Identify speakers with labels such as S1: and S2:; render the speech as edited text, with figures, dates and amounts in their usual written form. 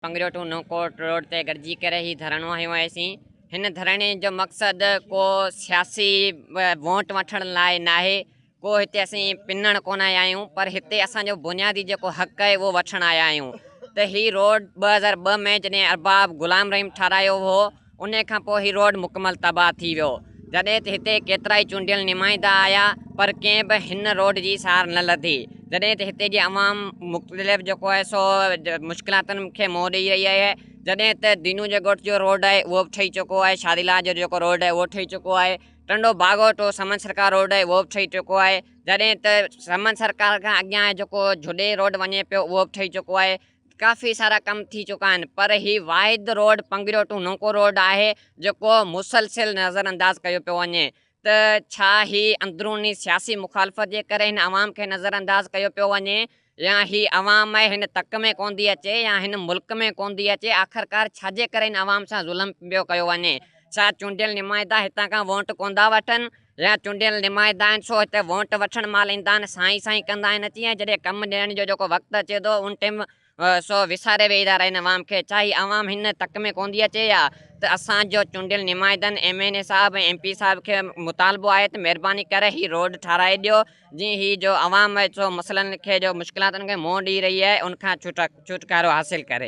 S1: पंगरियो two नौकोट road ते गॾिजी करे ही धरणो हयो हुआसीं। हिन धरणे जो मक़सद को सियासी वोट वठण लाइ नाहे, को हिते असीं पिनण कोन आया आहियूं, पर हिते असांजो बुनियादी जेको हक़ आहे उहो वठण आया आहियूं। त ही रोड 2002 में जॾहिं अरबाब गुलाम रहीम ठारायो हो, उन खां पोइ ही रोड मुकमल तबाह थी वियो। जॾहिं त हिते केतिरा ई चूंडियल नुमाइंदा आया, पर कंहिं बि हिन रोड जी सार न लधी। जॾहिं त हिते जी अवाम मुख़्तलिफ़ जेको आहे सो मुश्किलातुनि खे मुंहुं ॾेई रही आहे। जॾहिं त दीनू जे ॻोठ जो रोड आहे उहो बि ठही चुको आहे, शादीला जो जेको रोड आहे उहो ठही चुको आहे, टंडो बागो टू समन सरकार रोड आहे उहो बि ठही चुको आहे। जॾहिं त समन सरकार खां अॻियां जेको जुॾे रोड वञे पियो उहो बि ठही चुको आहे। काफ़ी सारा कम थी चुका आहिनि, पर ही वाहिद रोड पंगरियो टू नौको रोड आहे जेको मुसलसिल नज़रअंदाज कयो पियो वञे। त छा ही अंदरूनी सियासी मुखालफ़त जे करे हिन अवाम खे नज़रअंदाज कयो पियो वञे, या ही अवाम आहे हिन तक में कोन थी अचे, या हिन मुल्क में कोन थी अचे? आख़िरकार छाजे करे हिन अवाम सां ज़ुल्म पियो कयो वञे? छा चूंडियल नुमाइंदा हितां खां वोट कोन था वठनि, या चूंडियल नुमाइंदा आहिनि सो हिते वोट वठण महिल ईंदा आहिनि साईं साईं कंदा आहिनि अची, ऐं जॾहिं कमु ॾियण जो जेको वक़्तु अचे थो उन टाइम सो विसारे वेही था रहनि अवाम खे। छा ही अवाम हिन तक में कोन थी अचे? या त असांजो चूंडियल नुमाइंदनि MNA साहब ऐं MP साहब खे मुतालबो आहे त महिरबानी करे ही रोड ठाराए ॾियो, जीअं ही जो अवाम आहे सो मसइलनि खे जो मुश्किलातुनि खे मुंहुं ॾेई रही आहे उनखां छुटकारो हासिलु करे।